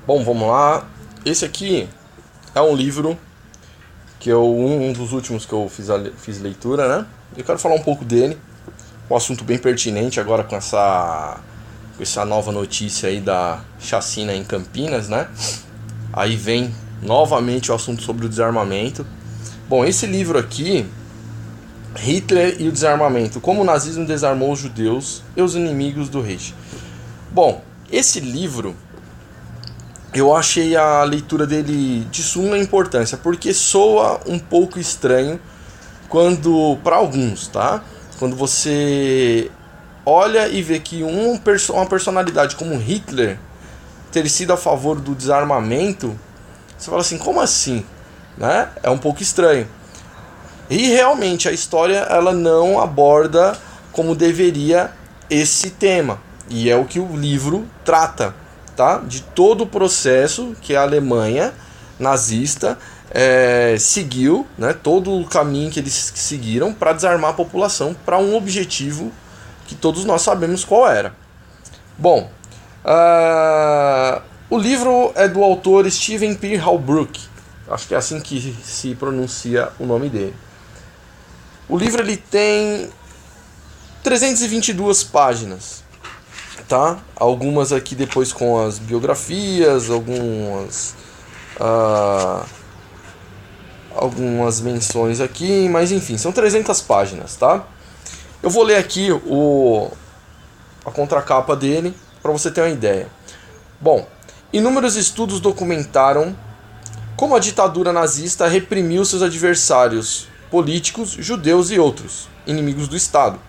Bom, vamos lá. Esse aqui é um livro que um dos últimos que eu fiz leitura, né? Eu quero falar um pouco dele, um assunto bem pertinente agora com essa nova notícia aí da chacina em Campinas, né? Aí vem novamente o assunto sobre o desarmamento. Bom, esse livro aqui, Hitler e o Desarmamento, como o nazismo desarmou os judeus e os inimigos do Reich. Bom, esse livro, eu achei a leitura dele de suma importância, porque soa um pouco estranho para alguns, tá? Quando você olha e vê que uma personalidade como Hitler ter sido a favor do desarmamento, você fala assim, como assim? Né? É um pouco estranho. E realmente a história ela não aborda como deveria esse tema. E é o que o livro trata, tá? De todo o processo que a Alemanha nazista seguiu, né? Todo o caminho que eles seguiram para desarmar a população para um objetivo que todos nós sabemos qual era. Bom, o livro é do autor Steven P. Halbrook. Acho que é assim que se pronuncia o nome dele. O livro ele tem 322 páginas, tá? Algumas aqui depois com as biografias, algumas menções aqui, mas enfim, são 300 páginas, tá? Eu vou ler aqui a contracapa dele para você ter uma ideia. Bom, inúmeros estudos documentaram como a ditadura nazista reprimiu seus adversários políticos, judeus e outros, inimigos do Estado.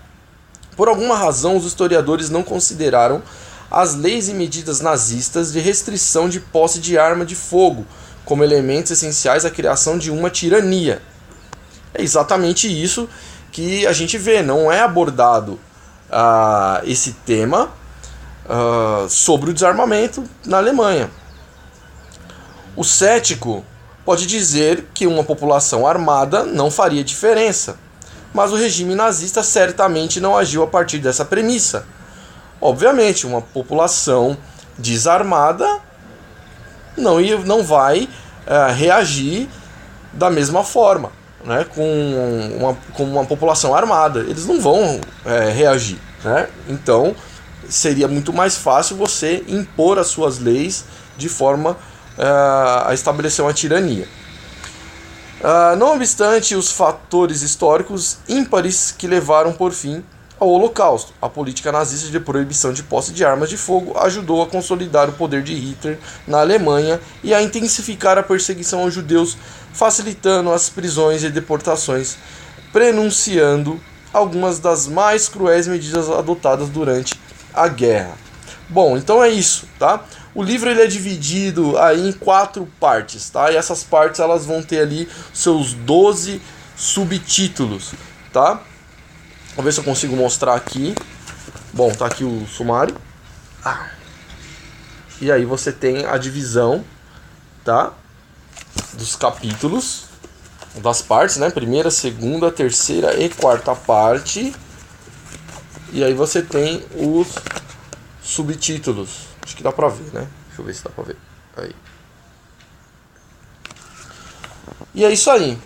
Por alguma razão, os historiadores não consideraram as leis e medidas nazistas de restrição de posse de arma de fogo como elementos essenciais à criação de uma tirania. É exatamente isso que a gente vê, não é abordado esse tema sobre o desarmamento na Alemanha. O cético pode dizer que uma população armada não faria diferença, mas o regime nazista certamente não agiu a partir dessa premissa. Obviamente, uma população desarmada não vai reagir da mesma forma, né, com uma população armada. Eles não vão reagir, né? Então, seria muito mais fácil você impor as suas leis de forma a estabelecer uma tirania. Não obstante os fatores históricos ímpares que levaram por fim ao Holocausto, a política nazista de proibição de posse de armas de fogo ajudou a consolidar o poder de Hitler na Alemanha e a intensificar a perseguição aos judeus, facilitando as prisões e deportações, prenunciando algumas das mais cruéis medidas adotadas durante a guerra. Bom, então é isso, tá? O livro ele é dividido aí em 4 partes, tá? E essas partes elas vão ter ali seus 12 subtítulos, tá? Vamos ver se eu consigo mostrar aqui. Bom, tá aqui o sumário. E aí você tem a divisão, tá? Dos capítulos, das partes, né? Primeira, segunda, terceira e quarta parte. E aí você tem os subtítulos. Acho que dá pra ver, né? Deixa eu ver se dá pra ver. Aí. E é isso aí.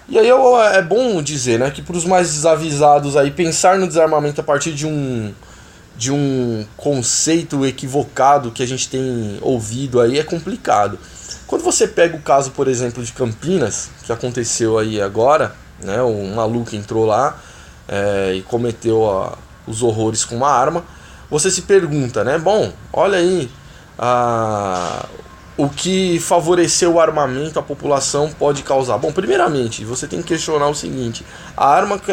E aí é bom dizer, né, que para os mais desavisados aí, pensar no desarmamento a partir de um conceito equivocado que a gente tem ouvido aí é complicado. Quando você pega o caso, por exemplo, de Campinas, que aconteceu aí agora, né, um maluco entrou lá e cometeu os horrores com uma arma, você se pergunta, né, bom, olha aí, o que favoreceu o armamento a população pode causar. Bom, primeiramente, você tem que questionar o seguinte, a arma que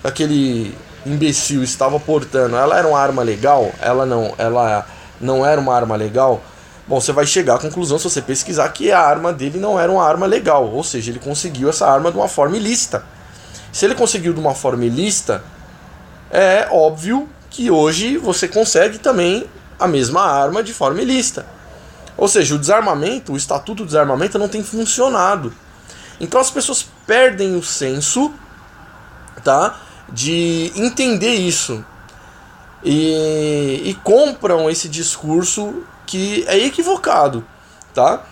aquele imbecil estava portando, ela era uma arma legal? Ela não era uma arma legal? Bom, você vai chegar à conclusão, se você pesquisar, que a arma dele não era uma arma legal, ou seja, ele conseguiu essa arma de uma forma ilícita. Se ele conseguiu de uma forma ilícita, é óbvio que hoje você consegue também a mesma arma de forma ilícita. Ou seja, o Estatuto do Desarmamento não tem funcionado. Então as pessoas perdem o senso, tá, de entender isso. e compram esse discurso que é equivocado, tá?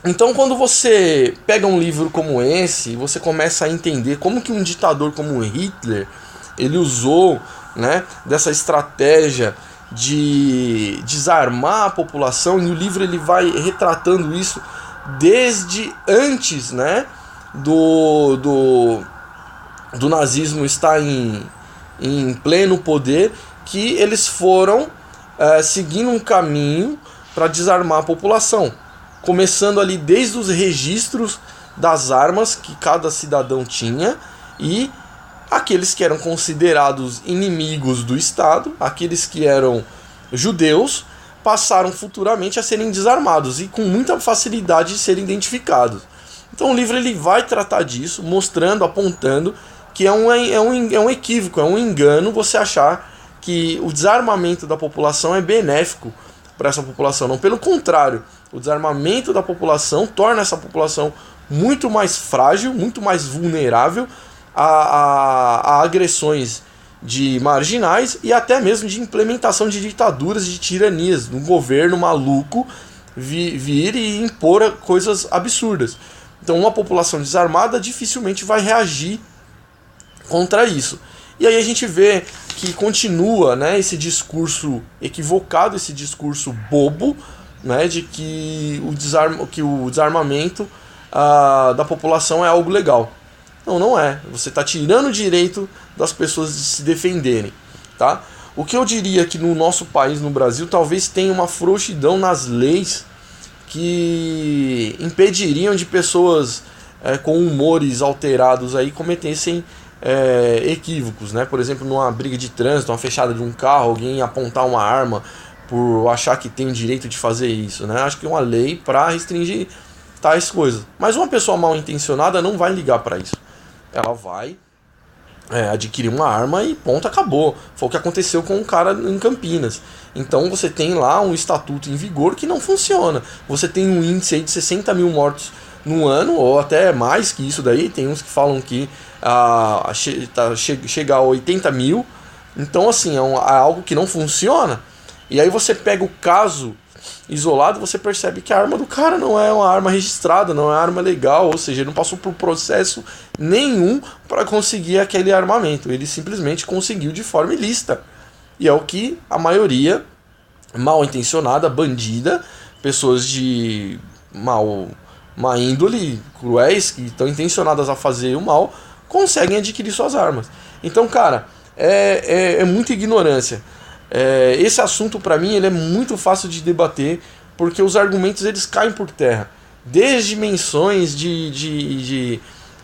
Então, quando você pega um livro como esse, você começa a entender como que um ditador como Hitler, ele usou, né, dessa estratégia de desarmar a população, e o livro ele vai retratando isso desde antes, né, do nazismo estar em pleno poder, que eles foram seguindo um caminho para desarmar a população. Começando ali desde os registros das armas que cada cidadão tinha, e aqueles que eram considerados inimigos do Estado, aqueles que eram judeus, passaram futuramente a serem desarmados e com muita facilidade de serem identificados. Então o livro ele vai tratar disso, mostrando, apontando que é um equívoco, é um engano você achar que o desarmamento da população é benéfico para essa população. Não, pelo contrário, o desarmamento da população torna essa população muito mais frágil, muito mais vulnerável a agressões de marginais e até mesmo de implementação de ditaduras, de tiranias, um governo maluco vir e impor coisas absurdas. Então uma população desarmada dificilmente vai reagir contra isso. E aí a gente vê que continua, né, esse discurso equivocado, esse discurso bobo, né, de que o desarmamento da população é algo legal. Não, não é. Você está tirando o direito das pessoas de se defenderem, tá? O que eu diria que no nosso país, no Brasil, talvez tenha uma frouxidão nas leis que impediriam de pessoas com humores alterados aí cometessem equívocos, né? Por exemplo, numa briga de trânsito, uma fechada de um carro, alguém apontar uma arma por achar que tem o direito de fazer isso, né? Acho que é uma lei para restringir tais coisas. Mas uma pessoa mal intencionada não vai ligar para isso. Ela vai adquirir uma arma e ponto, acabou. Foi o que aconteceu com um cara em Campinas. Então você tem lá um estatuto em vigor que não funciona. Você tem um índice aí de 60 mil mortos no ano, ou até mais que isso daí. Tem uns que falam que chega a 80 mil. Então assim, é algo que não funciona. E aí você pega o caso isolado, você percebe que a arma do cara não é uma arma registrada, não é uma arma legal, ou seja, ele não passou por processo nenhum para conseguir aquele armamento, ele simplesmente conseguiu de forma ilícita. E é o que a maioria mal intencionada, bandida, pessoas de má índole, cruéis, que estão intencionadas a fazer o mal, conseguem adquirir suas armas. Então, cara, é muita ignorância. Esse assunto para mim ele é muito fácil de debater, porque os argumentos eles caem por terra, desde menções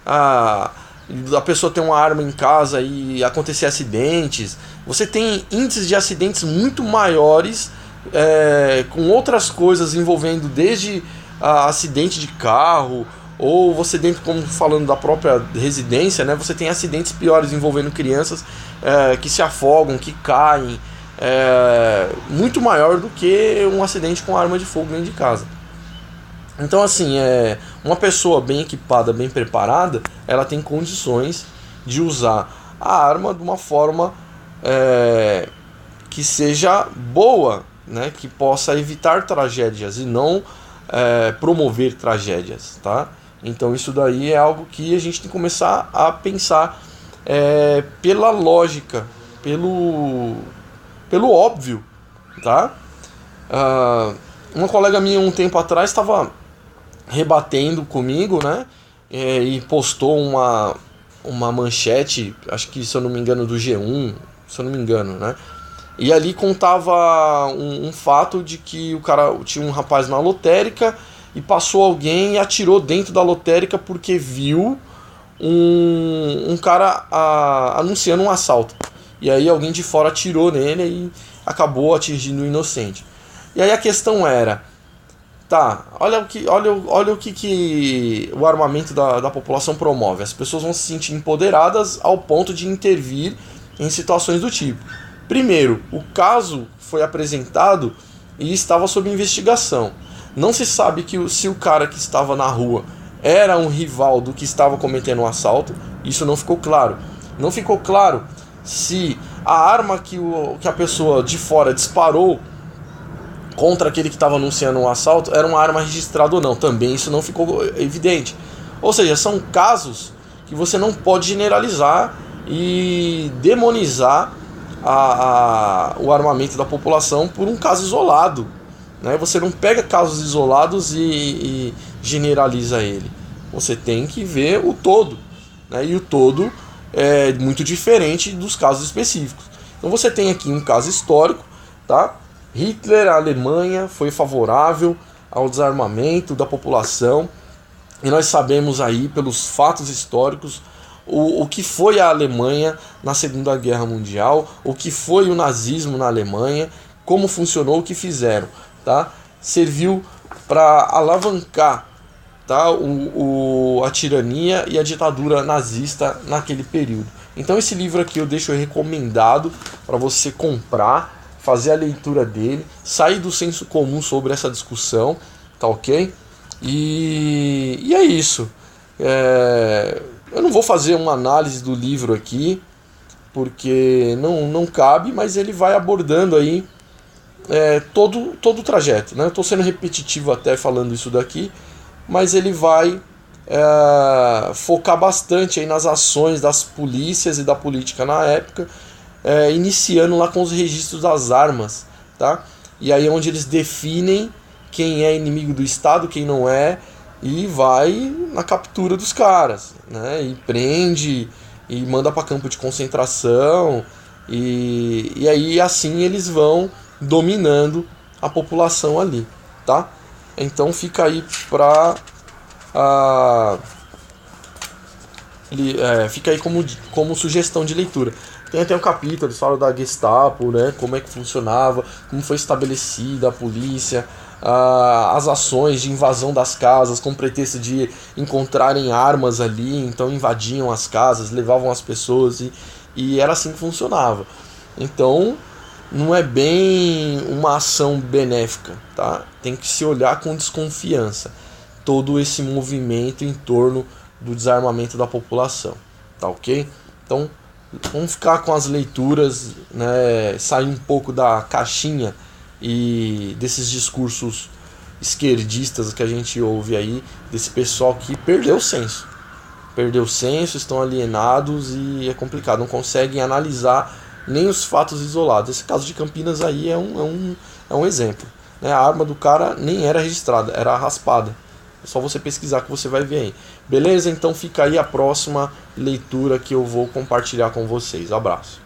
a pessoa ter uma arma em casa e acontecer acidentes. Você tem índices de acidentes muito maiores com outras coisas envolvendo desde acidente de carro, ou você dentro, como falando da própria residência, né, você tem acidentes piores envolvendo crianças que se afogam, que caem. Muito maior do que um acidente com arma de fogo dentro de casa. Então assim, uma pessoa bem equipada, bem preparada, ela tem condições de usar a arma de uma forma que seja boa, né, que possa evitar tragédias e não promover tragédias, tá? Então isso daí é algo que a gente tem que começar a pensar pela lógica, pelo óbvio, tá? Uma colega minha um tempo atrás estava rebatendo comigo, né? E postou uma manchete, acho que se eu não me engano do G1, se eu não me engano, né? E ali contava um fato de que o cara tinha um rapaz na lotérica e passou alguém e atirou dentro da lotérica porque viu um cara anunciando um assalto. E aí alguém de fora atirou nele e acabou atingindo o inocente. E aí a questão era, tá, olha o que o armamento da população promove. As pessoas vão se sentir empoderadas ao ponto de intervir em situações do tipo. Primeiro, o caso foi apresentado e estava sob investigação. Não se sabe se o cara que estava na rua era um rival do que estava cometendo o assalto. Isso não ficou claro. Não ficou claro se a arma que a pessoa de fora disparou contra aquele que estava anunciando um assalto era uma arma registrada ou não. Também isso não ficou evidente. Ou seja, são casos que você não pode generalizar e demonizar o armamento da população por um caso isolado, né? Você não pega casos isolados e generaliza ele. Você tem que ver o todo, né? E o todo é muito diferente dos casos específicos. Então você tem aqui um caso histórico, tá? Hitler, a Alemanha, foi favorável ao desarmamento da população, e nós sabemos aí pelos fatos históricos o que foi a Alemanha na Segunda Guerra Mundial, o que foi o nazismo na Alemanha, como funcionou, o que fizeram, tá? Serviu para alavancar, tá? A tirania e a ditadura nazista naquele período. Então esse livro aqui eu deixo recomendado para você comprar, fazer a leitura dele, sair do senso comum sobre essa discussão, tá ok? E é isso. Eu não vou fazer uma análise do livro aqui, porque não cabe, mas ele vai abordando aí todo o trajeto, né? Eu estou sendo repetitivo até falando isso daqui, mas ele vai focar bastante aí nas ações das polícias e da política na época, iniciando lá com os registros das armas, tá? E aí é onde eles definem quem é inimigo do Estado, quem não é, e vai na captura dos caras, né? E prende e manda para campo de concentração, e aí assim eles vão dominando a população ali, tá? Então fica aí fica aí como sugestão de leitura. Tem até um capítulo, eles falam da Gestapo, né? Como é que funcionava, como foi estabelecida a polícia, as ações de invasão das casas com pretexto de encontrarem armas ali, então invadiam as casas, levavam as pessoas e era assim que funcionava. Então não é bem uma ação benéfica, tá? Tem que se olhar com desconfiança todo esse movimento em torno do desarmamento da população, tá ok? Então vamos ficar com as leituras, né? Sair um pouco da caixinha e desses discursos esquerdistas que a gente ouve aí, desse pessoal que perdeu o senso, estão alienados e é complicado, não conseguem analisar nem os fatos isolados. Esse caso de Campinas aí é um exemplo, né? A arma do cara nem era registrada, era raspada. É só você pesquisar que você vai ver aí. Beleza? Então fica aí a próxima leitura que eu vou compartilhar com vocês. Abraço.